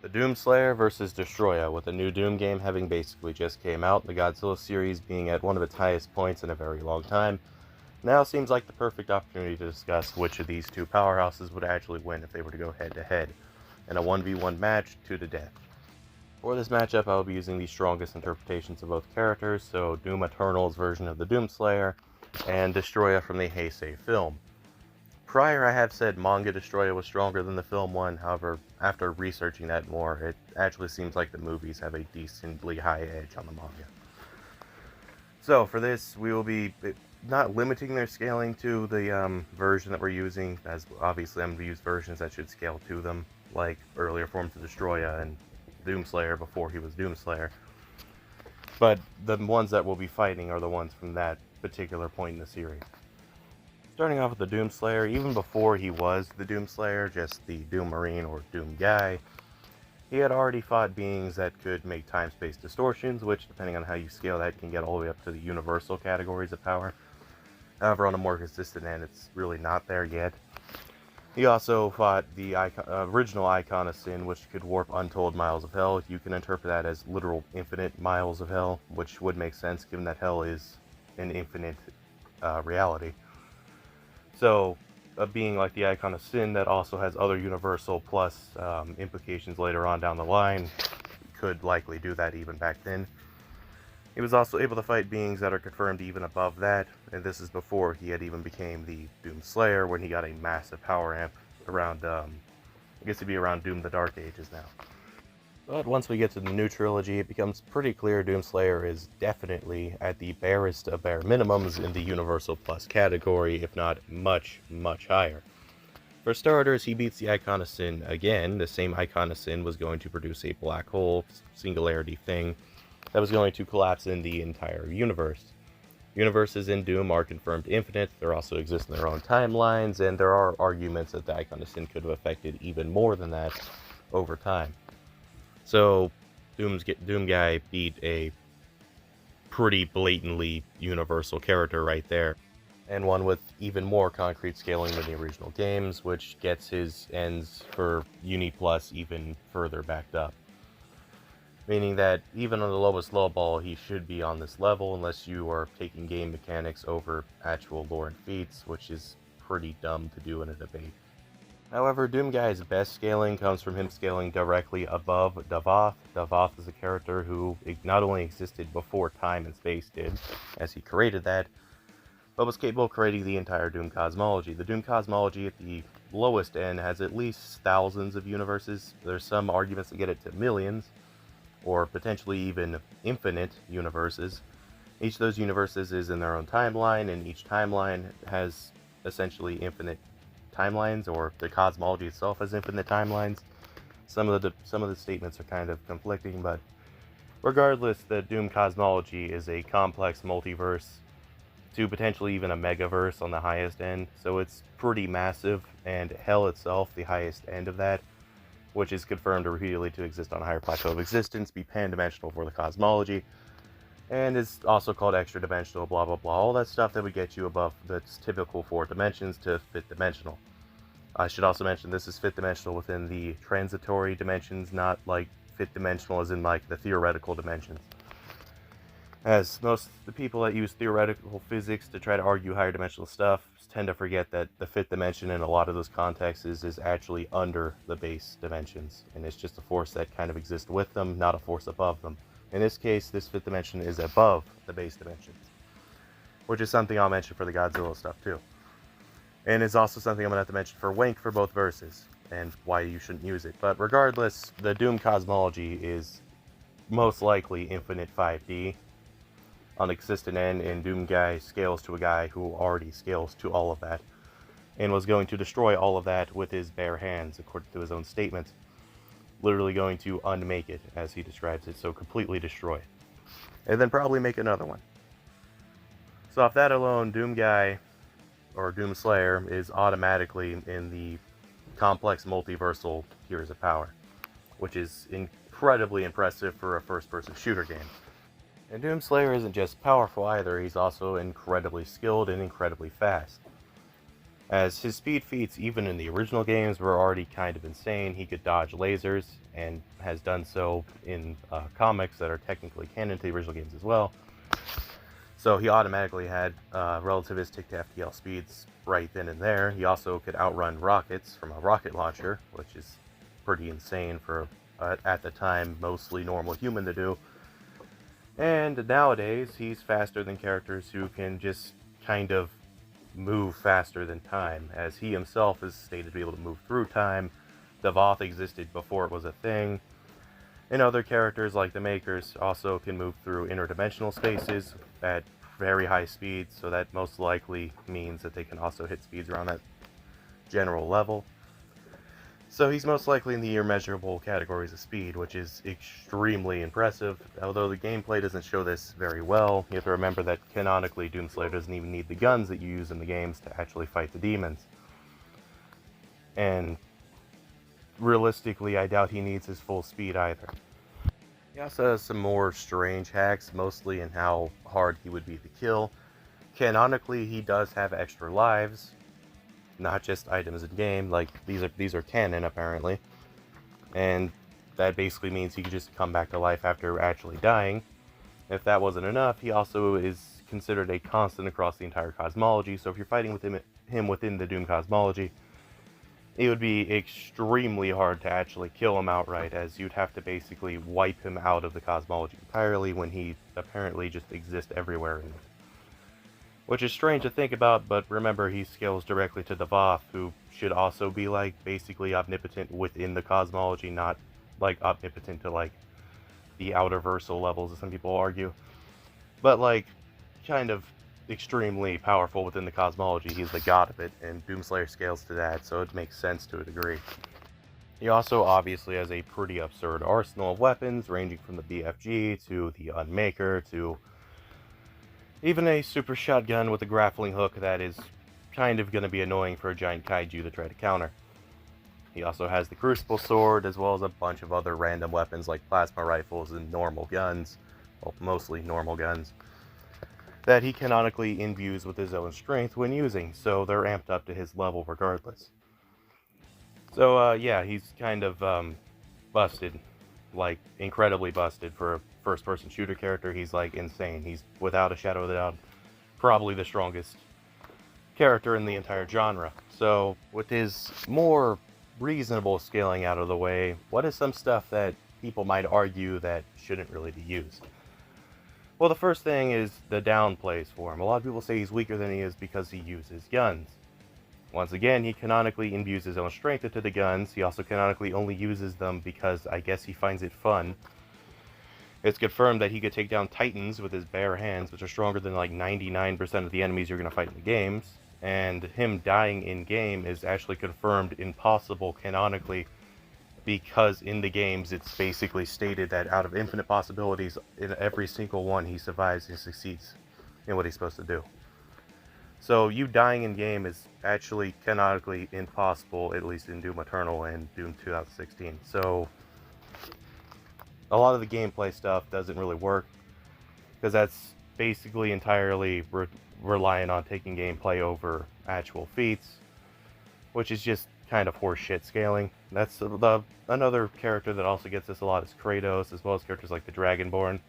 The Doomslayer versus Destoroyah, with the new Doom game having basically just came out, the Godzilla series being at one of its highest points in a very long time, now seems like the perfect opportunity to discuss which of these two powerhouses would actually win if they were to go head-to-head in a 1v1 match to the death. For this matchup, I will be using the strongest interpretations of both characters, so Doom Eternal's version of the Doomslayer, and Destoroyah from the Heisei film. Prior, I have said manga Destoroyah was stronger than the film one, however, after researching that more, it actually seems like the movies have a decently high edge on the manga. So, for this, we will be not limiting their scaling to the version that we're using, as obviously I'm going to use versions that should scale to them, like earlier forms of Destoroyah and Doomslayer before he was Doomslayer. But the ones that we'll be fighting are the ones from that particular point in the series. Starting off with the Doomslayer, even before he was the Doomslayer, just the Doom Marine or Doom guy, he had already fought beings that could make time-space distortions, which, depending on how you scale that, can get all the way up to the universal categories of power. However, on a more consistent end, it's really not there yet. He also fought the original Icon of Sin, which could warp untold miles of hell. You can interpret that as literal infinite miles of hell, which would make sense given that hell is an infinite reality. So, a being like the Icon of Sin that also has other universal plus implications later on down the line could likely do that even back then. He was also able to fight beings that are confirmed even above that, and this is before he had even became the Doomslayer, when he got a massive power amp around, I guess it'd be around Doom the Dark Ages now. But once we get to the new trilogy, it becomes pretty clear Doomslayer is definitely at the barest of bare minimums in the Universal Plus category, if not much, much higher. For starters, he beats the Icon of Sin again. The same Icon of Sin was going to produce a black hole singularity thing that was going to collapse in the entire universe. Universes in Doom are confirmed infinite, they also exist in their own timelines, and there are arguments that the Icon of Sin could have affected even more than that over time. So, Doom Guy beat a pretty blatantly universal character right there, and one with even more concrete scaling than the original games, which gets his ends for Uni Plus even further backed up. Meaning that even on the lowest low ball, he should be on this level unless you are taking game mechanics over actual lore and feats, which is pretty dumb to do in a debate. However, Doom Guy's best scaling comes from him scaling directly above Davoth. Davoth is a character who not only existed before time and space did, as he created that, but was capable of creating the entire Doom cosmology. The Doom cosmology at the lowest end has at least thousands of universes. There's some arguments that get it to millions, or potentially even infinite universes. Each of those universes is in their own timeline, and each timeline has essentially infinite timelines, or the cosmology itself has infinite timelines. Some of the statements are kind of conflicting, but regardless, the Doom cosmology is a complex multiverse to potentially even a megaverse on the highest end, so it's pretty massive, and Hell itself, the highest end of that, which is confirmed repeatedly to exist on a higher plateau of existence, be pan-dimensional for the cosmology, and is also called extra-dimensional, blah blah blah, all that stuff that would get you above that's typical for dimensions to fifth-dimensional. I should also mention this is fifth-dimensional within the transitory dimensions, not like fifth-dimensional as in like the theoretical dimensions. As most of the people that use theoretical physics to try to argue higher dimensional stuff tend to forget that the fifth dimension in a lot of those contexts is actually under the base dimensions, and it's just a force that kind of exists with them, not a force above them. In this case, this fifth dimension is above the base dimensions, which is something I'll mention for the Godzilla stuff too. And it's also something I'm going to have to mention for Wank for both verses, and why you shouldn't use it. But regardless, the Doom cosmology is most likely infinite 5D on a consistent end, and Doom Guy scales to a guy who already scales to all of that, and was going to destroy all of that with his bare hands, according to his own statements. Literally going to unmake it, as he describes it, so completely destroy it. And then probably make another one. So off that alone, Doom Guy, or Doomslayer, is automatically in the complex multiversal tiers of power, which is incredibly impressive for a first-person shooter game. And Doomslayer isn't just powerful either, he's also incredibly skilled and incredibly fast. as his speed feats, even in the original games, were already kind of insane. He could dodge lasers, and has done so in comics that are technically canon to the original games as well. So he automatically had relativistic to FTL speeds right then and there. He also could outrun rockets from a rocket launcher, which is pretty insane for, at the time, mostly normal human to do. And nowadays, he's faster than characters who can just kind of move faster than time, as he himself is stated to be able to move through time. The Voth existed before it was a thing. And other characters like the Makers also can move through interdimensional spaces at very high speeds, so that most likely means that they can also hit speeds around that general level. So he's most likely in the immeasurable categories of speed, which is extremely impressive. Although the gameplay doesn't show this very well, you have to remember that canonically Doomslayer doesn't even need the guns that you use in the games to actually fight the demons. And realistically, I doubt he needs his full speed either. He also has some more strange hacks, mostly in how hard he would be to kill. Canonically, he does have extra lives, not just items in game. Like these are canon apparently, and that basically means he could just come back to life after actually dying. If that wasn't enough, he also is considered a constant across the entire cosmology. So if you're fighting with him within the Doom cosmology, it would be extremely hard to actually kill him outright, as you'd have to basically wipe him out of the cosmology entirely when he apparently just exists everywhere in it. Which is strange to think about, but remember, he scales directly to the Voth, who should also be, like, basically omnipotent within the cosmology, not, like, omnipotent to, like, the outerversal levels, as some people argue. But, like, kind of extremely powerful within the cosmology. He's the god of it, and Doomslayer scales to that, so it makes sense to a degree. He also obviously has a pretty absurd arsenal of weapons, ranging from the BFG to the Unmaker to even a super shotgun with a grappling hook that is kind of going to be annoying for a giant kaiju to try to counter. He also has the Crucible Sword, as well as a bunch of other random weapons like plasma rifles and normal guns, well, mostly normal guns, that he canonically imbues with his own strength when using, so they're amped up to his level regardless. So, yeah, he's kind of busted, like, incredibly busted for a first-person shooter character. He's, like, insane. He's, without a shadow of a doubt, probably the strongest character in the entire genre. So, with his more reasonable scaling out of the way, what is some stuff that people might argue that shouldn't really be used? Well, the first thing is the downplays for him. A lot of people say he's weaker than he is because he uses guns. Once again, he canonically imbues his own strength into the guns. He also canonically only uses them because I guess he finds it fun. It's confirmed that he could take down titans with his bare hands, which are stronger than like 99% of the enemies you're going to fight in the games. And him dying in-game is actually confirmed impossible canonically, because in the games it's basically stated that out of infinite possibilities, in every single one he survives and succeeds in what he's supposed to do. So you dying in game is actually canonically impossible, at least in Doom Eternal and Doom 2016. So a lot of the gameplay stuff doesn't really work, because that's basically entirely reliant on taking gameplay over actual feats, which is just kind of horseshit scaling. That's another character that also gets this a lot is Kratos, as well as characters like the Dragonborn.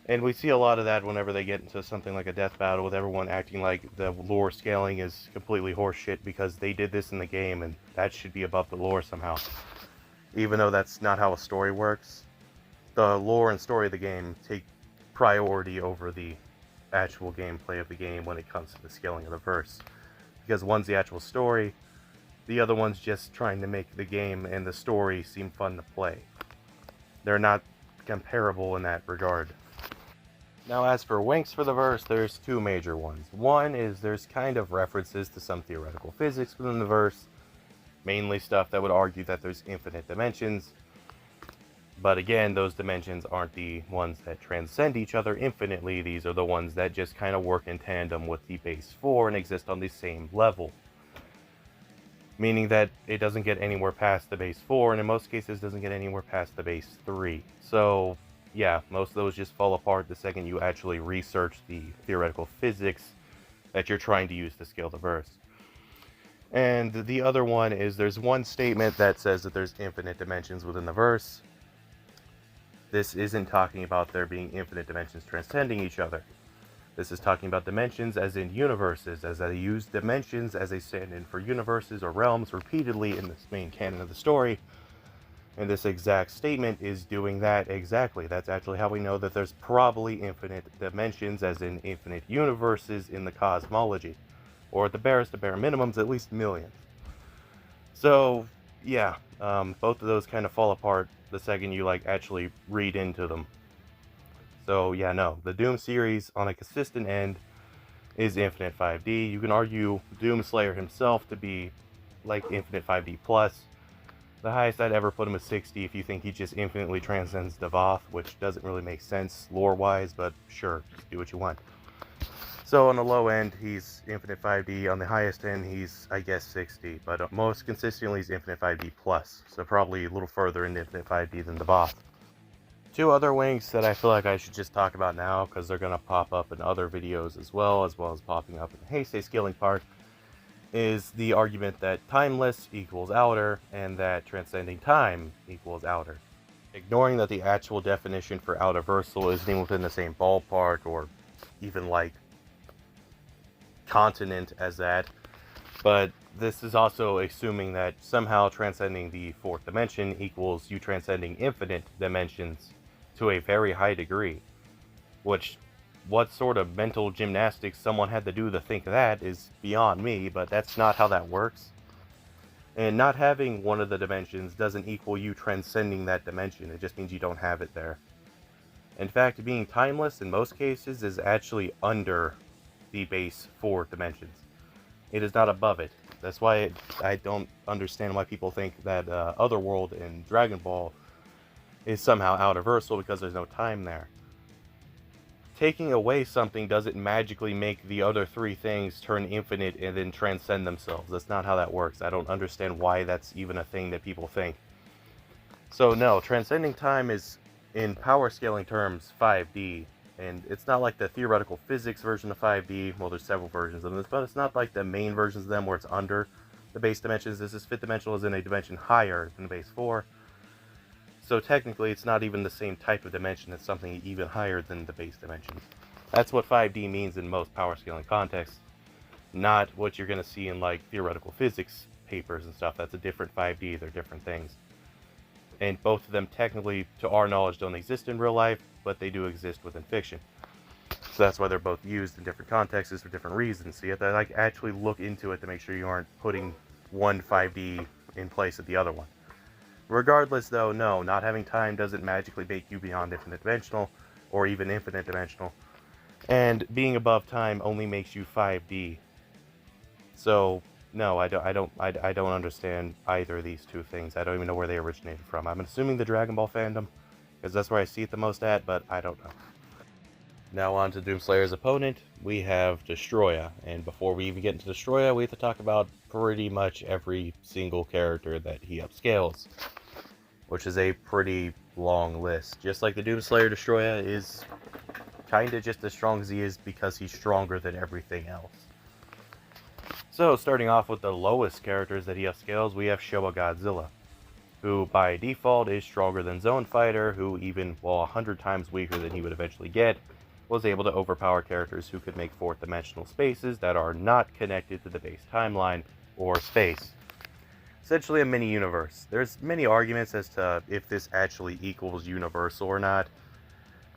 And we see a lot of that whenever they get into something like a death battle, with everyone acting like the lore scaling is completely horseshit because they did this in the game and that should be above the lore somehow. Even though that's not how a story works. The lore and story of the game take priority over the actual gameplay of the game when it comes to the scaling of the verse. Because one's the actual story, the other one's just trying to make the game and the story seem fun to play. They're not comparable in that regard. Now, as for winks for the verse, there's two major ones. One is there's kind of references to some theoretical physics within the verse, mainly stuff that would argue that there's infinite dimensions. But again, those dimensions aren't the ones that transcend each other infinitely. These are the ones that just kind of work in tandem with the base 4 and exist on the same level. Meaning that it doesn't get anywhere past the base 4, and in most cases doesn't get anywhere past the base 3. So, yeah, most of those just fall apart the second you actually research the theoretical physics that you're trying to use to scale the verse. And the other one is there's one statement that says that there's infinite dimensions within the verse. This isn't talking about there being infinite dimensions transcending each other. This is talking about dimensions as in universes, as they use dimensions as a stand-in for universes or realms repeatedly in this main canon of the story. And this exact statement is doing that exactly. That's actually how we know that there's probably infinite dimensions, as in infinite universes in the cosmology. Or at the barest of bare minimums, at least millions. So, yeah, both of those kind of fall apart the second you, actually read into them. So, yeah, no, the Doom series, on a consistent end, is Infinite 5D. You can argue Doomslayer himself to be, Infinite 5D+. Plus. The highest I'd ever put him is 60 if you think he just infinitely transcends Devoth, which doesn't really make sense lore-wise, but sure, just do what you want. So on the low end, he's Infinite 5D. On the highest end, he's, I guess, 60. But most consistently, he's Infinite 5D+. Plus, so probably a little further into Infinite 5D than Devoth. Two other winks that I feel like I should just talk about now, because they're going to pop up in other videos as well as popping up in the Heisei scaling part, is the argument that timeless equals outer, and that transcending time equals outer. Ignoring that the actual definition for outerversal isn't even within the same ballpark, or even continent as that, but this is also assuming that somehow transcending the fourth dimension equals you transcending infinite dimensions to a very high degree, which what sort of mental gymnastics someone had to do to think that is beyond me, but that's not how that works. And not having one of the dimensions doesn't equal you transcending that dimension, it just means you don't have it there. In fact, being timeless in most cases is actually under the base 4 dimensions. It is not above it. That's why I don't understand why people think that Otherworld in Dragon Ball is somehow outerversal because there's no time there. Taking away something doesn't magically make the other three things turn infinite and then transcend themselves. That's not how that works. I don't understand why that's even a thing that people think. So no, transcending time is, in power scaling terms, 5D. And it's not like the theoretical physics version of 5D. Well, there's several versions of this, but it's not like the main versions of them where it's under the base dimensions. This is fifth dimensional, is in a dimension higher than the base 4. So technically, it's not even the same type of dimension. It's something even higher than the base dimensions. That's what 5D means in most power scaling contexts. Not what you're going to see in theoretical physics papers and stuff. That's a different 5D. They're different things. And both of them technically, to our knowledge, don't exist in real life, but they do exist within fiction. So that's why they're both used in different contexts for different reasons. So you have to actually look into it to make sure you aren't putting one 5D in place of the other one. Regardless, though, no, not having time doesn't magically make you beyond infinite dimensional, or even infinite dimensional. And being above time only makes you 5D. So, no, I don't understand either of these two things. I don't even know where they originated from. I'm assuming the Dragon Ball fandom, because that's where I see it the most at, but I don't know. Now on to Doomslayer's opponent, we have Destoroyah, and before we even get into Destoroyah, we have to talk about pretty much every single character that he upscales, which is a pretty long list. Just like the Doomslayer, Destoroyah is kinda just as strong as he is because he's stronger than everything else. So, starting off with the lowest characters that he upscales, we have Showa Godzilla, who by default is stronger than Zone Fighter, who even, 100 times weaker than he would eventually get, was able to overpower characters who could make fourth dimensional spaces that are not connected to the base timeline or space. Essentially a mini-universe. There's many arguments as to if this actually equals universal or not.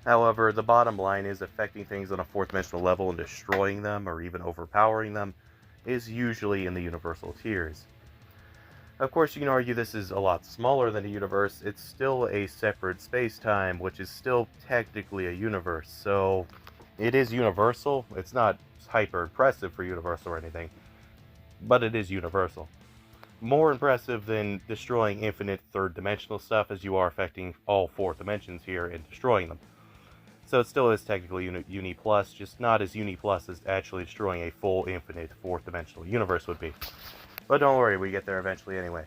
However, the bottom line is affecting things on a fourth dimensional level and destroying them or even overpowering them is usually in the universal tiers. Of course, you can argue this is a lot smaller than a universe. It's still a separate space-time, which is still technically a universe. So, it is universal. It's not hyper impressive for universal or anything, but it is universal. More impressive than destroying infinite third-dimensional stuff as you are affecting all four dimensions here and destroying them. So it still is technically Uni Plus, just not as Uni Plus as actually destroying a full infinite fourth-dimensional universe would be. But don't worry, we get there eventually anyway.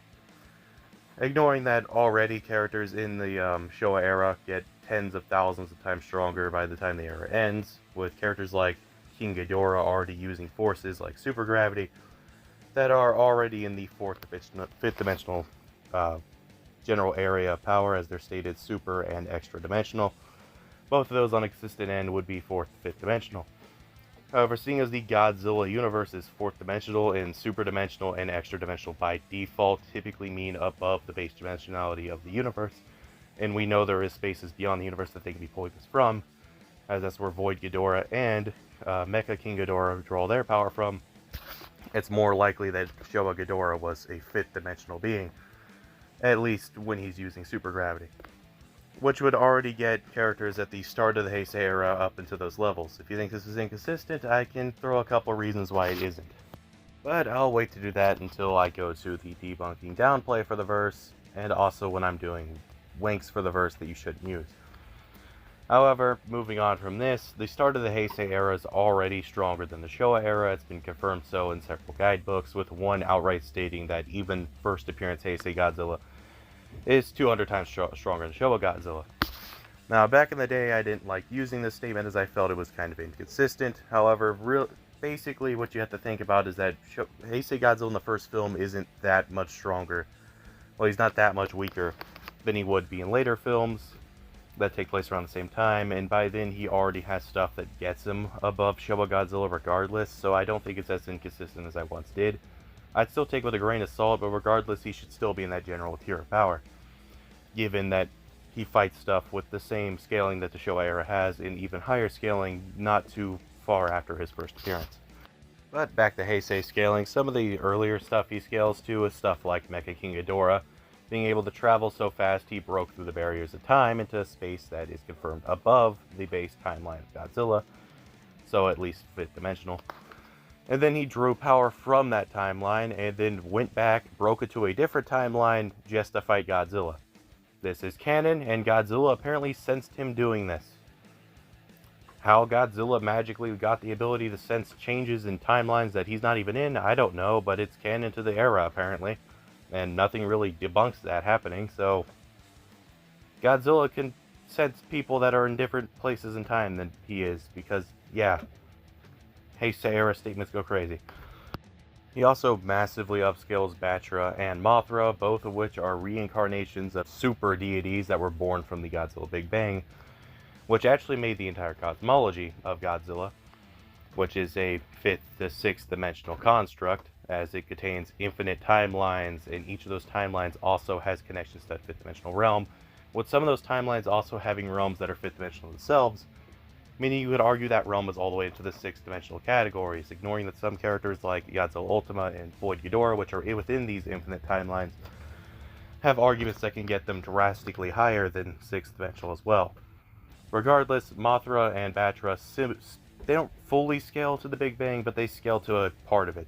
Ignoring that already characters in the Showa era get tens of thousands of times stronger by the time the era ends, with characters like King Ghidorah already using forces like supergravity, that are already in the fifth dimensional general area of power, as they're stated super and extra dimensional. Both of those on a consistent end would be fourth and fifth dimensional. However, seeing as the Godzilla universe is fourth dimensional and super dimensional and extra dimensional by default typically mean above the base dimensionality of the universe, and we know there is spaces beyond the universe that they can be pulling this from, as that's where Void Ghidorah and Mecha King Ghidorah draw their power from, it's more likely that Showa Ghidorah was a fifth dimensional being, at least when he's using super gravity, which would already get characters at the start of the Heisei era up into those levels. If you think this is inconsistent, I can throw a couple reasons why it isn't. But I'll wait to do that until I go to the debunking downplay for the verse, and also when I'm doing winks for the verse that you shouldn't use. However, moving on from this, the start of the Heisei era is already stronger than the Showa era. It's been confirmed so in several guidebooks, with one outright stating that even first appearance Heisei Godzilla is 200 times stronger than Showa Godzilla. Now, back in the day, I didn't like using this statement as I felt it was kind of inconsistent. However, basically what you have to think about is that Heisei Godzilla in the first film isn't that much stronger. Well, he's not that much weaker than he would be in later films that take place around the same time, and by then he already has stuff that gets him above Showa Godzilla regardless, so I don't think it's as inconsistent as I once did. I'd still take it with a grain of salt, but regardless, he should still be in that general tier of power, given that he fights stuff with the same scaling that the Showa era has, and even higher scaling not too far after his first appearance. But back to Heisei scaling, some of the earlier stuff he scales to is stuff like Mecha King Ghidorah, being able to travel so fast he broke through the barriers of time into a space that is confirmed above the base timeline of Godzilla, so at least fifth dimensional. And then he drew power from that timeline and then went back, broke into a different timeline just to fight Godzilla. This is canon, and Godzilla apparently sensed him doing this. How Godzilla magically got the ability to sense changes in timelines that he's not even in, I don't know, but it's canon to the era apparently. And nothing really debunks that happening, so Godzilla can sense people that are in different places in time than he is, because, yeah, Heisei era statements go crazy. He also massively upscales Batra and Mothra, both of which are reincarnations of super deities that were born from the Godzilla Big Bang, which actually made the entire cosmology of Godzilla, which is a fifth to sixth dimensional construct, as it contains infinite timelines, and each of those timelines also has connections to that fifth dimensional realm, with some of those timelines also having realms that are fifth dimensional themselves, meaning you could argue that realm is all the way into the sixth dimensional categories, ignoring that some characters like Godzilla Ultima and Void Ghidorah, which are within these infinite timelines, have arguments that can get them drastically higher than sixth dimensional as well. Regardless, Mothra and Batra, they don't fully scale to the Big Bang, but they scale to a part of it,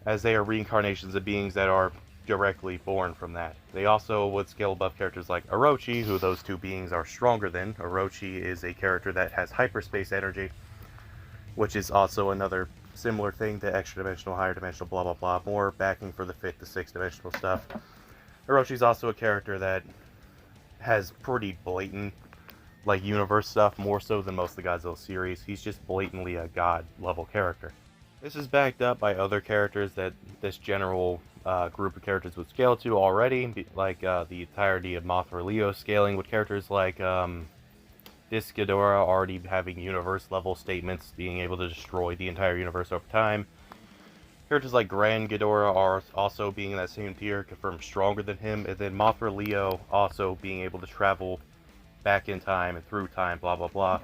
as they are reincarnations of beings that are directly born from that. They also would scale above characters like Orochi, who those two beings are stronger than. Orochi is a character that has hyperspace energy, which is also another similar thing to extra dimensional, higher dimensional, blah blah blah, more backing for the fifth to sixth dimensional stuff. Orochi's also a character that has pretty blatant universe stuff, more so than most of the Godzilla series. He's just blatantly a god level character. This is backed up by other characters that this general group of characters would scale to already, like the entirety of Mothra Leo scaling, with characters like this Ghidorah already having universe-level statements, being able to destroy the entire universe over time. Characters like Grand Ghidorah are also being in that same tier, confirmed stronger than him, and then Mothra Leo also being able to travel back in time and through time, blah blah blah,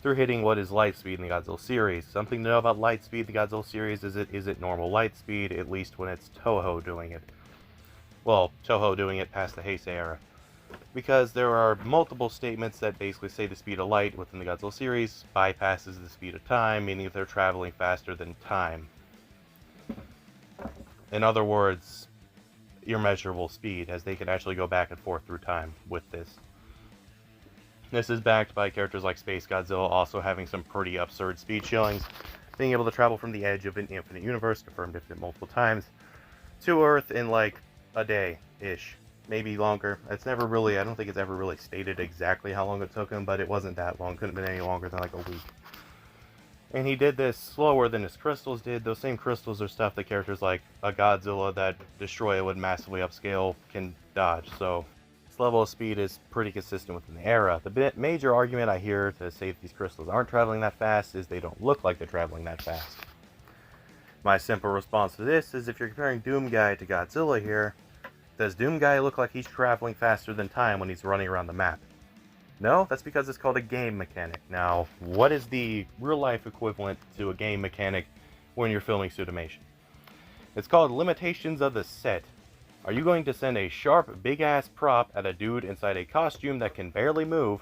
through hitting what is light speed in the Godzilla series. Something to know about light speed in the Godzilla series is it isn't normal light speed, at least when it's Toho doing it. Well, Toho doing it past the Heisei era. Because there are multiple statements that basically say the speed of light within the Godzilla series bypasses the speed of time, meaning if they're traveling faster than time. In other words, immeasurable speed, as they can actually go back and forth through time with this. This is backed by characters like Space Godzilla also having some pretty absurd speed showings, being able to travel from the edge of an infinite universe, confirmed infinite multiple times, to Earth in like a day-ish, maybe longer. It's never really, I don't think it's ever really stated exactly how long it took him, but it wasn't that long, couldn't have been any longer than like a week. And he did this slower than his crystals did. Those same crystals are stuff that characters like a Godzilla that Destoroyah would massively upscale can dodge. So this level of speed is pretty consistent within the era. The major argument I hear to say that these crystals aren't traveling that fast is they don't look like they're traveling that fast. My simple response to this is, if you're comparing Doomguy to Godzilla here, does Doomguy look like he's traveling faster than time when he's running around the map? No, that's because it's called a game mechanic. Now, what is the real-life equivalent to a game mechanic when you're filming Suitimation? It's called limitations of the set. Are you going to send a sharp, big-ass prop at a dude inside a costume that can barely move?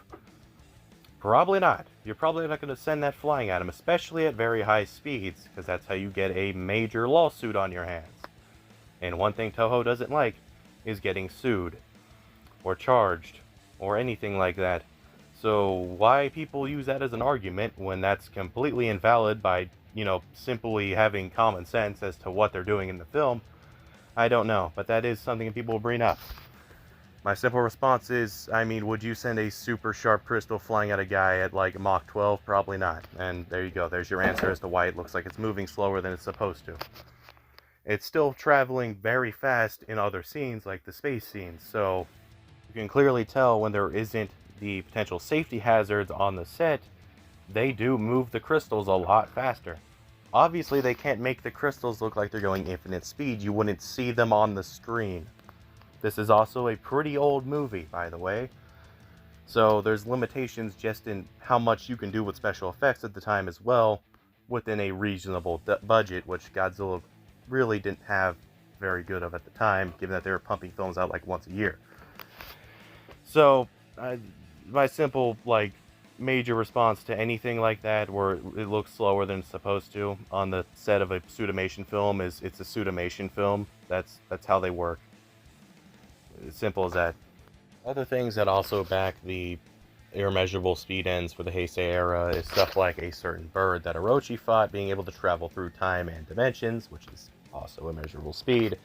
Probably not. You're probably not going to send that flying at him, especially at very high speeds, because that's how you get a major lawsuit on your hands. And one thing Toho doesn't like is getting sued, or charged, or anything like that. So why people use that as an argument when that's completely invalid by, simply having common sense as to what they're doing in the film, I don't know. But that is something that people will bring up. My simple response is, would you send a super sharp crystal flying at a guy at like Mach 12? Probably not. And there you go. There's your answer as to why it looks like it's moving slower than it's supposed to. It's still traveling very fast in other scenes, like the space scenes. So you can clearly tell when there isn't the potential safety hazards on the set, they do move the crystals a lot faster. Obviously, they can't make the crystals look like they're going infinite speed. You wouldn't see them on the screen. This is also a pretty old movie, by the way. So there's limitations just in how much you can do with special effects at the time as well, within a reasonable budget, which Godzilla really didn't have very good of at the time, given that they were pumping films out like once a year. So, my simple, major response to anything like that, where it looks slower than it's supposed to on the set of a Suitimation film, is it's a Suitimation film. That's how they work. As simple as that. Other things that also back the immeasurable speed ends for the Heisei era is stuff like a certain bird that Orochi fought being able to travel through time and dimensions, which is also immeasurable speed,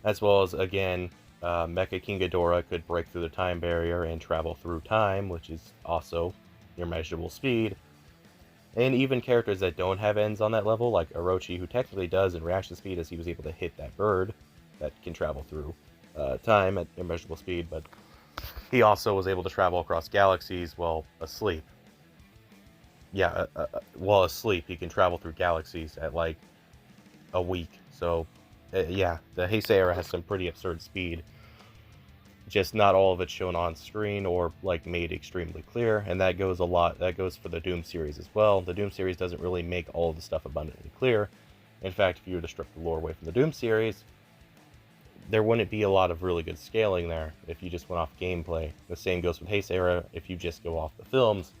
as well as, again, Mecha King Ghidorah could break through the time barrier and travel through time, which is also immeasurable speed. And even characters that don't have ends on that level, like Orochi, who technically does in reaction speed, as he was able to hit that bird that can travel through time at immeasurable speed, but he also was able to travel across galaxies while asleep. Yeah, while asleep, he can travel through galaxies at like a week. So, yeah, the Heisei era has some pretty absurd speed. Just not all of it shown on screen or made extremely clear, and that goes for the Doom series as well. The Doom series doesn't really make all of the stuff abundantly clear. In fact, if you were to strip the lore away from the Doom series, there wouldn't be a lot of really good scaling there if you just went off gameplay. The same goes with Heisei era if you just go off the films,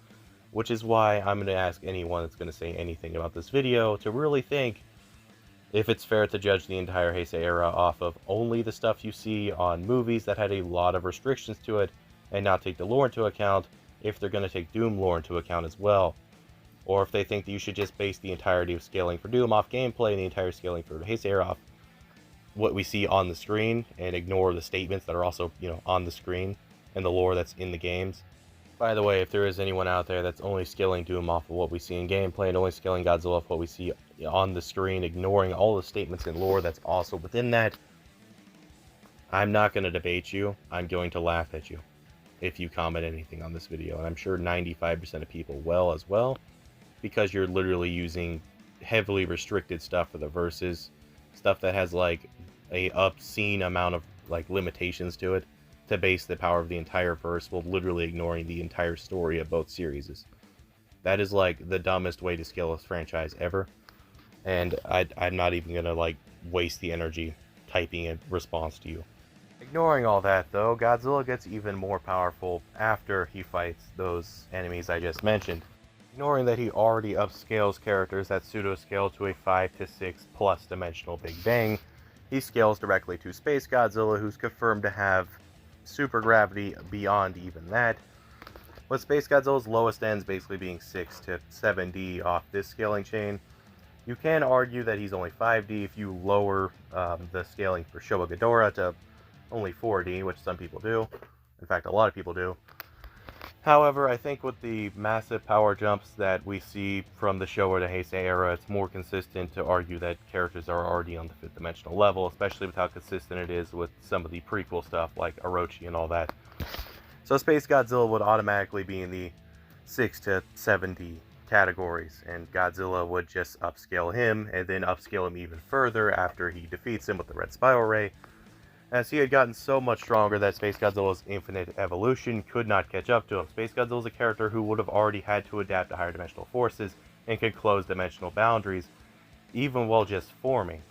which is why I'm going to ask anyone that's going to say anything about this video to really think if it's fair to judge the entire Heisei era off of only the stuff you see on movies that had a lot of restrictions to it and not take the lore into account, if they're going to take Doom lore into account as well. Or if they think that you should just base the entirety of scaling for Doom off gameplay and the entire scaling for the Heisei era off what we see on the screen and ignore the statements that are also, on the screen and the lore that's in the games. By the way, if there is anyone out there that's only scaling Doom off of what we see in gameplay and only scaling Godzilla off what we see on the screen, ignoring all the statements and lore that's also within that, I'm not going to debate you. I'm going to laugh at you if you comment anything on this video. And I'm sure 95% of people will as well, because you're literally using heavily restricted stuff for the verses, stuff that has a obscene amount of limitations to it, to base the power of the entire verse while literally ignoring the entire story of both series. That is the dumbest way to scale a franchise ever, and I'm not even gonna waste the energy typing a response to you. Ignoring all that though, Godzilla gets even more powerful after he fights those enemies I just mentioned. Ignoring that he already upscales characters that pseudo-scale to a 5 to 6 plus dimensional Big Bang, he scales directly to Space Godzilla, who's confirmed to have super gravity beyond even that, with Space Godzilla's lowest ends basically being 6 to 7D off this scaling chain. You can argue that he's only 5D if you lower the scaling for Showa Ghidorah to only 4D, which some people do. In fact, a lot of people do. However, I think with the massive power jumps that we see from the Showa to Heisei era, it's more consistent to argue that characters are already on the fifth dimensional level, especially with how consistent it is with some of the prequel stuff like Orochi and all that. So Space Godzilla would automatically be in the 6 to 70 categories, and Godzilla would just upscale him, and then upscale him even further after he defeats him with the Red Spiral Ray, as he had gotten so much stronger that Space Godzilla's infinite evolution could not catch up to him. Space Godzilla is a character who would have already had to adapt to higher dimensional forces and could close dimensional boundaries, even while just forming.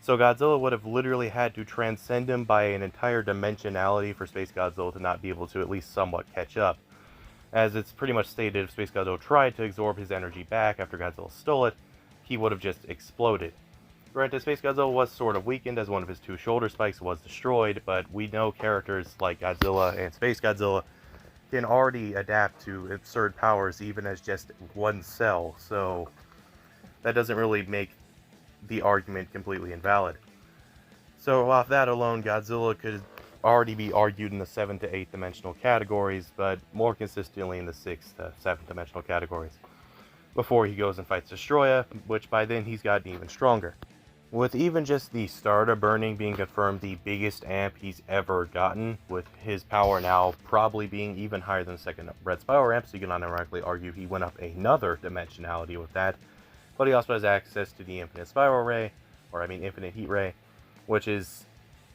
So Godzilla would have literally had to transcend him by an entire dimensionality for Space Godzilla to not be able to at least somewhat catch up. As it's pretty much stated, if Space Godzilla tried to absorb his energy back after Godzilla stole it, he would have just exploded. Granted, Space Godzilla was sort of weakened as one of his two shoulder spikes was destroyed, but we know characters like Godzilla and Space Godzilla can already adapt to absurd powers even as just one cell, so that doesn't really make the argument completely invalid. So off that alone, Godzilla could already be argued in the 7 to 8 dimensional categories, but more consistently in the 6 to 7 dimensional categories, before he goes and fights Destoroyah, which by then he's gotten even stronger. With even just the starter burning being confirmed the biggest amp he's ever gotten, with his power now probably being even higher than the second Red Spiral amp, so you can unironically argue he went up another dimensionality with that. But he also has access to the Infinite Spiral Ray, Infinite Heat Ray, which is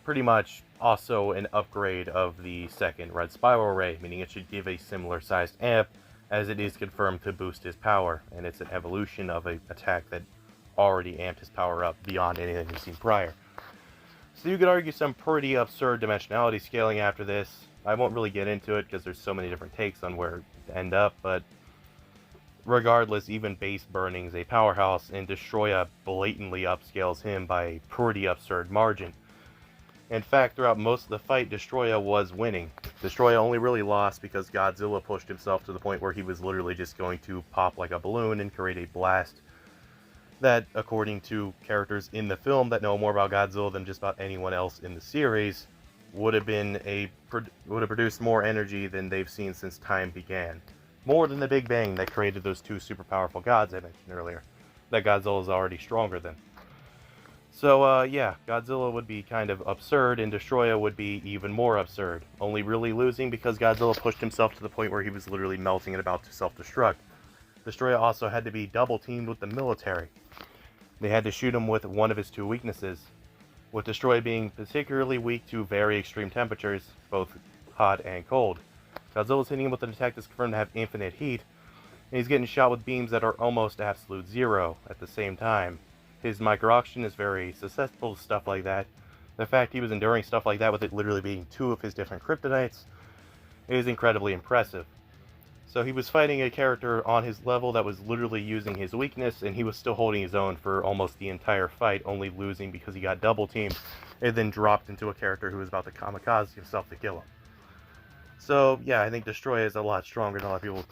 pretty much also an upgrade of the second Red Spiral Ray, meaning it should give a similar sized amp, as it is confirmed to boost his power, and it's an evolution of an attack that already amped his power up beyond anything we've seen prior. So you could argue some pretty absurd dimensionality scaling after this. I won't really get into it because there's so many different takes on where to end up, but regardless, even base burning's a powerhouse, and Destoroyah blatantly upscales him by a pretty absurd margin. In fact, throughout most of the fight, Destoroyah was winning. Destoroyah only really lost because Godzilla pushed himself to the point where he was literally just going to pop like a balloon and create a blast that, according to characters in the film that know more about Godzilla than just about anyone else in the series, would have produced more energy than they've seen since time began. More than the Big Bang that created those two super powerful gods I mentioned earlier, that Godzilla is already stronger than. So, yeah, Godzilla would be kind of absurd, and Destoroyah would be even more absurd, only really losing because Godzilla pushed himself to the point where he was literally melting and about to self-destruct. Destoroyah also had to be double-teamed with the military. They had to shoot him with one of his two weaknesses, with Destoroyah being particularly weak to very extreme temperatures, both hot and cold. Godzilla's hitting him with an attack that's confirmed to have infinite heat, and he's getting shot with beams that are almost absolute zero at the same time. His micro-oxygen is very susceptible to stuff like that. The fact he was enduring stuff like that with it literally being two of his different kryptonites is incredibly impressive. So he was fighting a character on his level that was literally using his weakness, and he was still holding his own for almost the entire fight, only losing because he got double teamed and then dropped into a character who was about to kamikaze himself to kill him. So yeah, I think Destoroyah is a lot stronger than a lot of people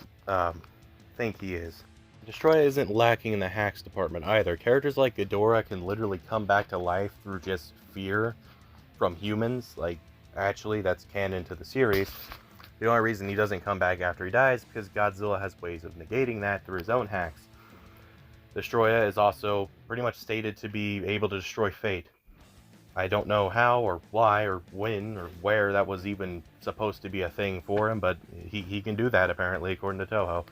think he is. Destoroyah isn't lacking in the hacks department either. Characters like Ghidorah can literally come back to life through just fear from humans. Like, actually, that's canon to the series. The only reason he doesn't come back after he dies is because Godzilla has ways of negating that through his own hacks. Destoroyah is also pretty much stated to be able to destroy fate. I don't know how or why or when or where that was even supposed to be a thing for him, but he can do that apparently, according to Toho.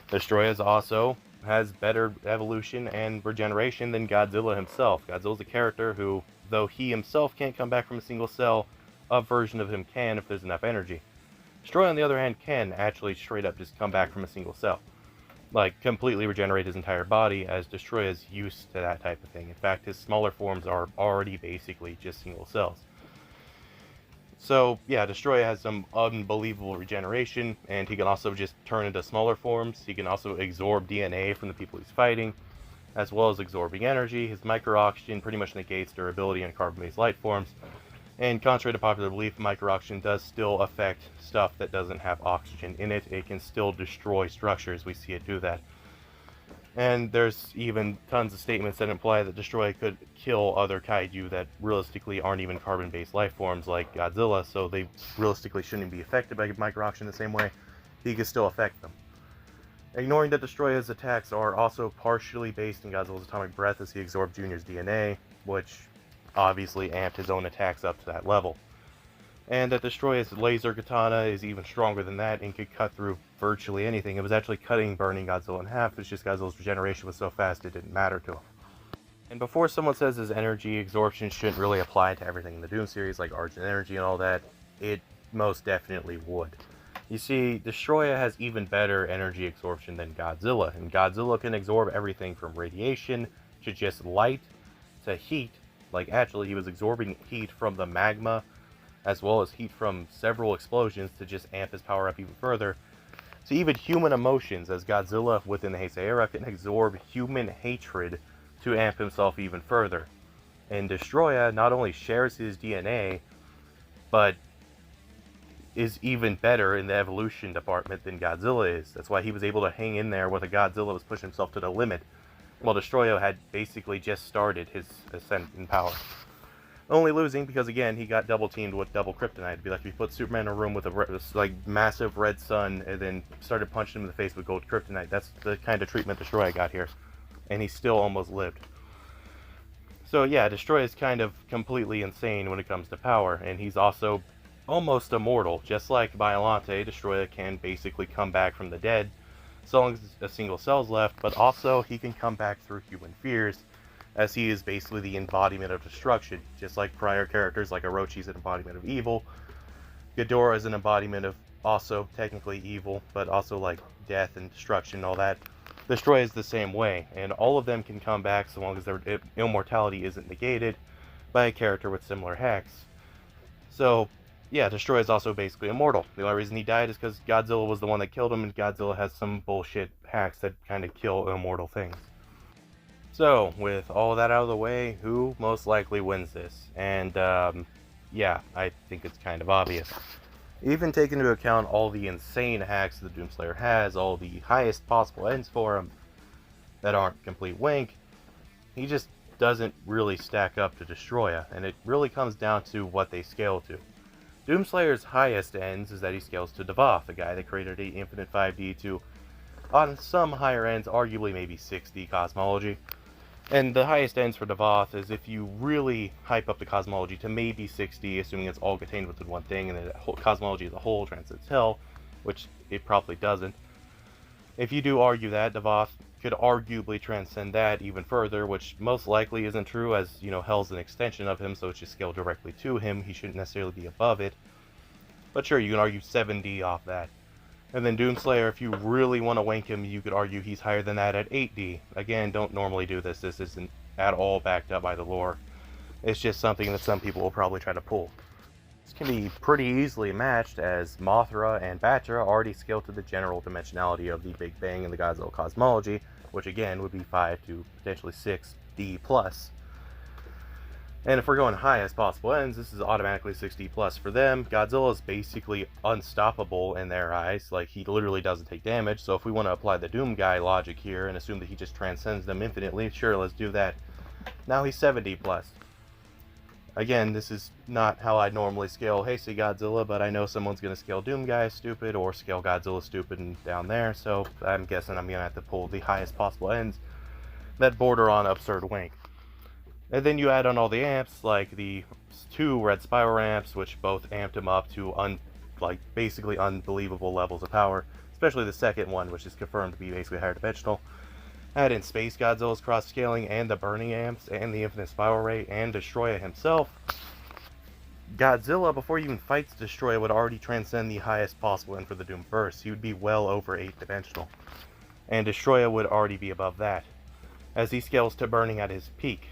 Destoroyah also has better evolution and regeneration than Godzilla himself. Godzilla's a character who, though he himself can't come back from a single cell, a version of him can if there's enough energy. Destoroyah, on the other hand, can actually straight up just come back from a single cell. Like, completely regenerate his entire body, as Destoroyah is used to that type of thing. In fact, his smaller forms are already basically just single cells. So, yeah, Destoroyah has some unbelievable regeneration, and he can also just turn into smaller forms. He can also absorb DNA from the people he's fighting, as well as absorbing energy. His micro-oxygen pretty much negates durability in carbon-based light forms. And contrary to popular belief, micro-oxygen does still affect stuff that doesn't have oxygen in it. It can still destroy structures. We see it do that. And there's even tons of statements that imply that Destoroyah could kill other kaiju that realistically aren't even carbon-based life forms like Godzilla, so they realistically shouldn't be affected by micro-oxygen the same way. He could still affect them. Ignoring that Destoroyah's attacks are also partially based in Godzilla's atomic breath as he absorbed Junior's DNA, which obviously amped his own attacks up to that level. And that Destoroyah's laser katana is even stronger than that and could cut through virtually anything. It was actually burning Godzilla in half. It's just Godzilla's regeneration was so fast it didn't matter to him. And before someone says his energy absorption shouldn't really apply to everything in the Doom series, like Argent Energy and all that, it most definitely would. You see, Destoroyah has even better energy absorption than Godzilla, and Godzilla can absorb everything from radiation to just light to heat. Like, actually, he was absorbing heat from the magma as well as heat from several explosions to just amp his power up even further. So even human emotions, as Godzilla within the Heisei era can absorb human hatred to amp himself even further. And Destoroyah not only shares his DNA, but is even better in the evolution department than Godzilla is. That's why he was able to hang in there with a Godzilla was pushing himself to the limit, while Destoroyah had basically just started his ascent in power. Only losing because, again, he got double teamed with double kryptonite. It'd be like if you put Superman in a room with a massive red sun and then started punching him in the face with gold kryptonite. That's the kind of treatment Destoroyah got here. And he still almost lived. So yeah, Destoroyah is kind of completely insane when it comes to power, and he's also almost immortal. Just like Biollante, Destoroyah can basically come back from the dead, so long as a single cell's left, but also he can come back through human fears, as he is basically the embodiment of destruction. Just like prior characters, like Orochi's an embodiment of evil, Ghidorah is an embodiment of also technically evil, but also like death and destruction and all that. Destoroyah is the same way, and all of them can come back so long as their immortality isn't negated by a character with similar hacks. So, yeah, Destoroyah is also basically immortal. The only reason he died is because Godzilla was the one that killed him, and Godzilla has some bullshit hacks that kind of kill immortal things. So, with all that out of the way, who most likely wins this? And, yeah, I think it's kind of obvious. Even taking into account all the insane hacks the Doomslayer has, all the highest possible ends for him that aren't complete wank, he just doesn't really stack up to Destoroyah, and it really comes down to what they scale to. Doomslayer's highest ends is that he scales to Devoth, the guy that created the Infinite 5D to, on some higher ends, arguably maybe 6D cosmology. And the highest ends for Devoth is if you really hype up the cosmology to maybe 6D, assuming it's all contained within one thing, and the cosmology as a whole transcends hell, which it probably doesn't. If you do argue that, Devoth could arguably transcend that even further, which most likely isn't true, as, you know, hell's an extension of him, so it's just scaled directly to him. He shouldn't necessarily be above it. But sure, you can argue 7D off that. And then Doomslayer, if you really want to wank him, you could argue he's higher than that at 8D. Again, don't normally do this. This isn't at all backed up by the lore. It's just something that some people will probably try to pull. This can be pretty easily matched, as Mothra and Batra already scale to the general dimensionality of the Big Bang and the Godzilla cosmology, which again would be 5 to potentially 6D+. And if we're going highest possible ends, this is automatically 6D+ for them. Godzilla is basically unstoppable in their eyes, like he literally doesn't take damage, so if we want to apply the Doom guy logic here and assume that he just transcends them infinitely, sure, let's do that. Now he's 7D+. Again, this is not how I normally scale Heisei Godzilla, but I know someone's going to scale Doom guy stupid, or scale Godzilla stupid and down there, so I'm guessing I'm going to have to pull the highest possible ends that border on absurd wank. And then you add on all the amps, like the 2 red spiral ramps, which both amped him up to basically unbelievable levels of power, especially the second one, which is confirmed to be basically higher dimensional. Add in Space Godzilla's cross-scaling, and the burning amps, and the infinite spiral rate, and Destoroyah himself. Godzilla, before he even fights Destoroyah, would already transcend the highest possible end for the Doom burst. He would be well over 8-dimensional. And Destoroyah would already be above that, as he scales to burning at his peak.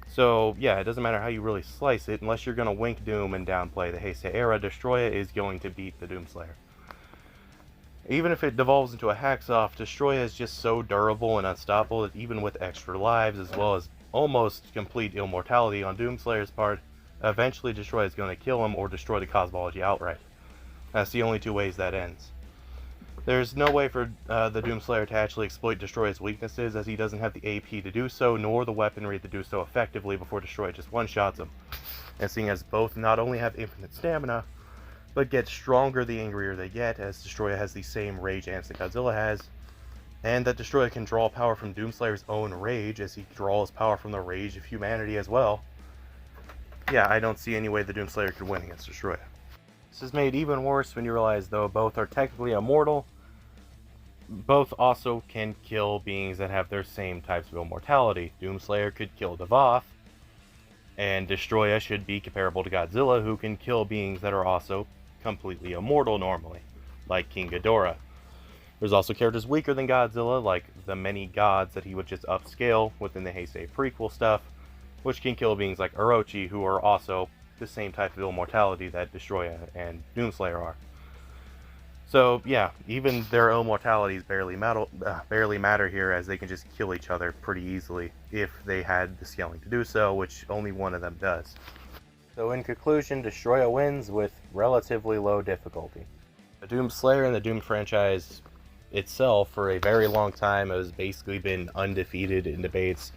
So, yeah, it doesn't matter how you really slice it, unless you're going to wink Doom and downplay the Heisei era, Destoroyah is going to beat the Doomslayer. Even if it devolves into a hacksaw, Destoroyah is just so durable and unstoppable that even with extra lives, as well as almost complete immortality on Doomslayer's part, eventually Destoroyah is going to kill him or destroy the cosmology outright. That's the only two ways that ends. There's no way for the Doomslayer to actually exploit Destroyer's weaknesses, as he doesn't have the AP to do so, nor the weaponry to do so effectively before Destroyer just one-shots him. And seeing as both not only have infinite stamina, but get stronger the angrier they get, as Destroyer has the same rage amps that Godzilla has, and that Destroyer can draw power from Doomslayer's own rage, as he draws power from the rage of humanity as well. Yeah, I don't see any way the Doomslayer could win against Destroyer. This is made even worse when you realize, though both are technically immortal, both also can kill beings that have their same types of immortality. Doomslayer could kill Devoth, and Destroyer should be comparable to Godzilla, who can kill beings that are also completely immortal normally, like King Ghidorah. There's also characters weaker than Godzilla, like the many gods that he would just upscale within the Heisei prequel stuff, which can kill beings like Orochi, who are also the same type of immortality that Destoroyah and Doomslayer are. So yeah, even their own mortalities barely matter here, as they can just kill each other pretty easily if they had the scaling to do so, which only one of them does. So in conclusion, Destoroyah wins with relatively low difficulty. The Doomslayer and the Doom franchise itself, for a very long time, has basically been undefeated in debates,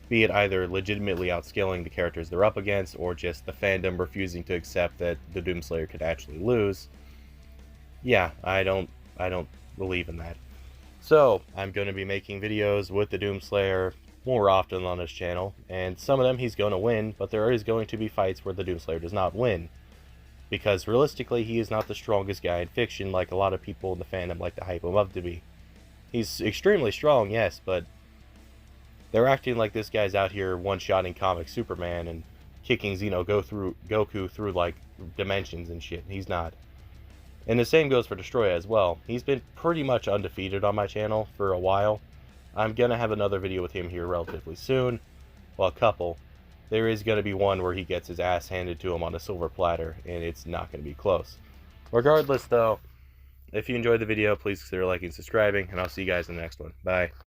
be it either legitimately outscaling the characters they're up against, or just the fandom refusing to accept that the Doomslayer could actually lose. Yeah, I don't believe in that. So, I'm going to be making videos with the Doomslayer more often on this channel, and some of them he's going to win, but there is going to be fights where the Doomslayer does not win. Because realistically, he is not the strongest guy in fiction like a lot of people in the fandom like to hype him up to be. He's extremely strong, yes, but they're acting like this guy's out here one-shotting comic Superman and kicking Goku through like dimensions and shit. He's not. And the same goes for Destoroyah as well. He's been pretty much undefeated on my channel for a while. I'm gonna have another video with him here relatively soon. Well, a couple. There is gonna be one where he gets his ass handed to him on a silver platter, and it's not gonna be close. Regardless, though, if you enjoyed the video, please consider liking and subscribing, and I'll see you guys in the next one. Bye.